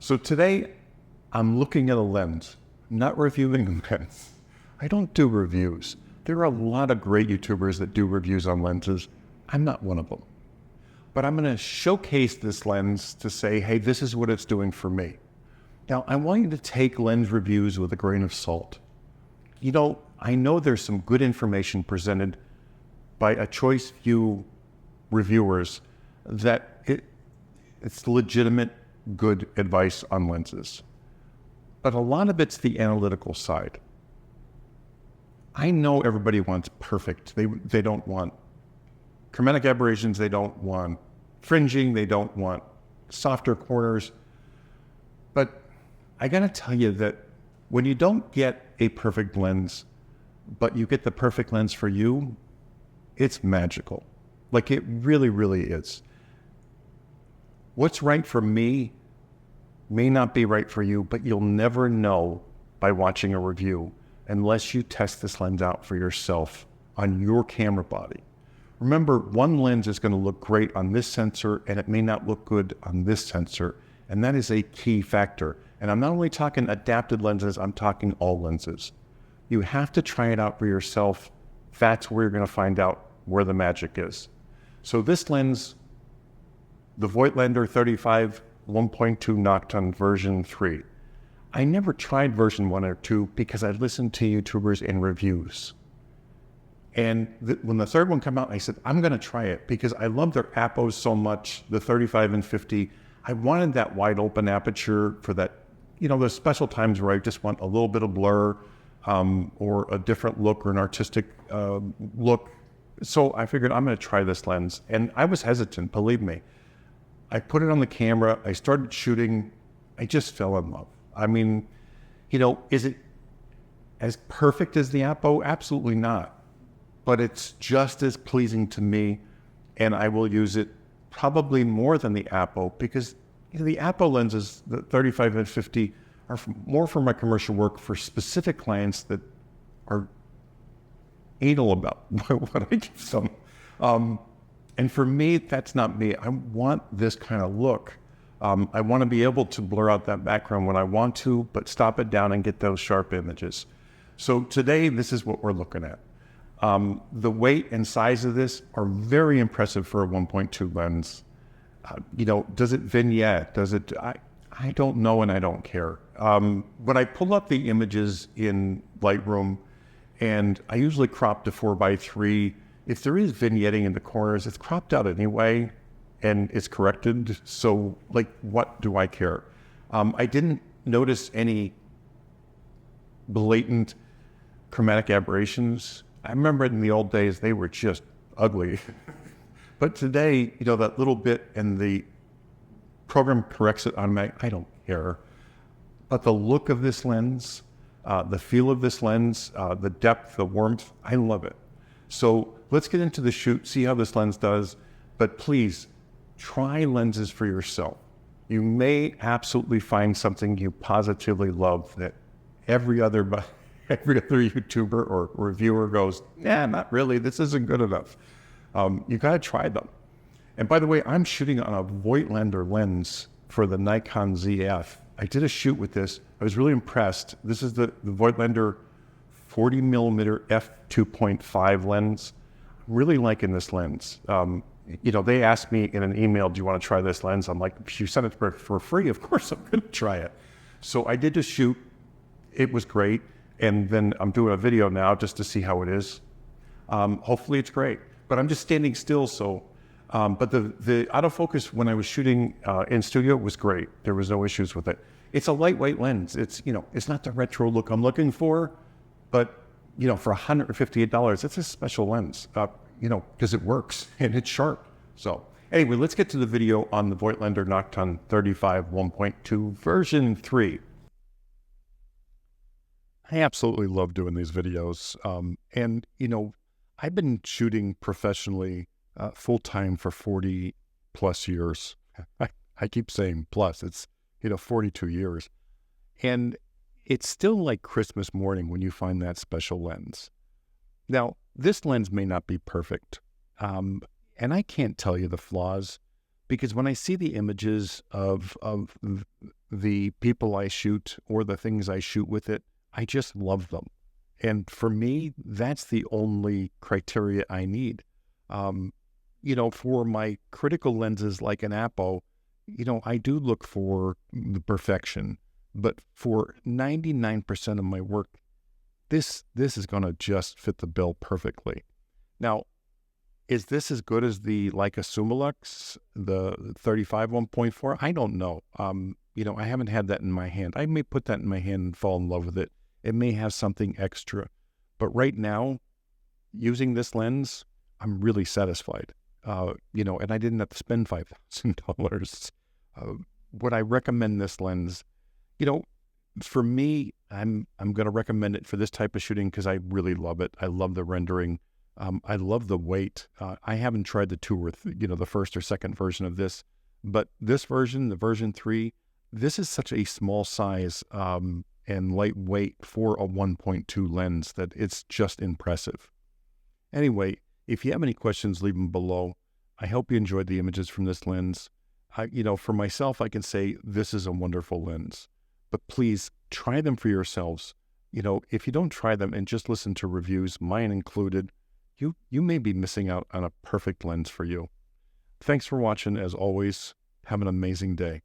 So today, I'm looking at a lens, not reviewing a lens. I don't do reviews. There are a lot of great YouTubers that do reviews on lenses. I'm not one of them. But I'm going to showcase this lens to say, hey, this is what it's doing for me. Now, I want you to take lens reviews with a grain of salt. You know, I know there's some good information presented by a choice few reviewers that it's legitimate, good advice on lenses. But a lot of it's the analytical side. I know everybody wants perfect. They don't want chromatic aberrations, they don't want fringing, they don't want softer corners. But I gotta tell you that when you don't get a perfect lens, but you get the perfect lens for you, it's magical. Like it really, really is. What's right for me may not be right for you, but you'll never know by watching a review unless you test this lens out for yourself on your camera body. Remember, one lens is going to look great on this sensor and it may not look good on this sensor. And that is a key factor. And I'm not only talking adapted lenses, I'm talking all lenses. You have to try it out for yourself. That's where you're going to find out where the magic is. So this lens, the Voigtlander 35 1.2 Nokton version 3. I never tried version 1 or 2 because I listened to YouTubers and reviews. And when the third one came out, I said, I'm going to try it because I love their appos so much, the 35 and 50. I wanted that wide open aperture for that, you know, there's special times where I just want a little bit of blur or a different look or an artistic look. So I figured I'm going to try this lens. And I was hesitant, believe me. I put it on the camera. I started shooting. I just fell in love. I mean, you know, is it as perfect as the Apo? Absolutely not. But it's just as pleasing to me, and I will use it probably more than the Apo because you know, the Apo lenses, the 35 and 50, are more for my commercial work for specific clients that are anal about what I give them. And for me, that's not me. I want this kind of look. I want to be able to blur out that background when I want to, but stop it down and get those sharp images. So today, this is what we're looking at. The weight and size of this are very impressive for a 1.2 lens. You know, does it vignette? Does it? I don't know and I don't care. When I pull up the images in Lightroom, and I usually crop to 4:3, if there is vignetting in the corners, it's cropped out anyway, and it's corrected. So, like, what do I care? I didn't notice any blatant chromatic aberrations. I remember in the old days, they were just ugly. But today, you know, that little bit and the program corrects it automatically, I don't care. But the look of this lens, the feel of this lens, the depth, the warmth, I love it. So let's get into the shoot, see how this lens does. But please, try lenses for yourself. You may absolutely find something you positively love that every other YouTuber or reviewer goes, nah, not really, this isn't good enough. You gotta try them. And by the way, I'm shooting on a Voigtlander lens for the Nikon ZF. I did a shoot with this. I was really impressed. This is the Voigtlander 40mm f2.5 lens. I'm really liking this lens. You know, they asked me in an email, do you want to try this lens? I'm like, if you sent it for free, of course I'm gonna try it. So I did the shoot. It was great. And then I'm doing a video now just to see how it is. Hopefully it's great, but I'm just standing still. So, but the autofocus when I was shooting in studio was great. There was no issues with it. It's a lightweight lens. It's, you know, it's not the retro look I'm looking for, but you know, for $158, it's a special lens, you know, because it works and it's sharp. So anyway, let's get to the video on the Voigtlander Nokton 35 1.2 version 3. I absolutely love doing these videos. And, you know, I've been shooting professionally full-time for 40 plus years. I keep saying plus, it's, you know, 42 years. And it's still like Christmas morning when you find that special lens. Now, this lens may not be perfect. And I can't tell you the flaws because when I see the images of the people I shoot or the things I shoot with it, I just love them. And for me, that's the only criteria I need. For my critical lenses like an Apo, I do look for the perfection. But for 99% of my work, this is going to just fit the bill perfectly. Now, is this as good as the Leica Summilux, the 35 1.4? I don't know. I haven't had that in my hand. I may put that in my hand and fall in love with it. It may have something extra. But right now, using this lens, I'm really satisfied. And I didn't have to spend $5,000. Would I recommend this lens? For me, I'm going to recommend it for this type of shooting because I really love it. I love the rendering. I love the weight. I haven't tried the first or second version of this, but this version, the version 3, this is such a small size and lightweight for a 1.2 lens that it's just impressive. Anyway, if you have any questions, leave them below. I hope you enjoyed the images from this lens. For myself, I can say this is a wonderful lens, but please try them for yourselves. If you don't try them and just listen to reviews, mine included, you may be missing out on a perfect lens for you. Thanks for watching. As always, have an amazing day.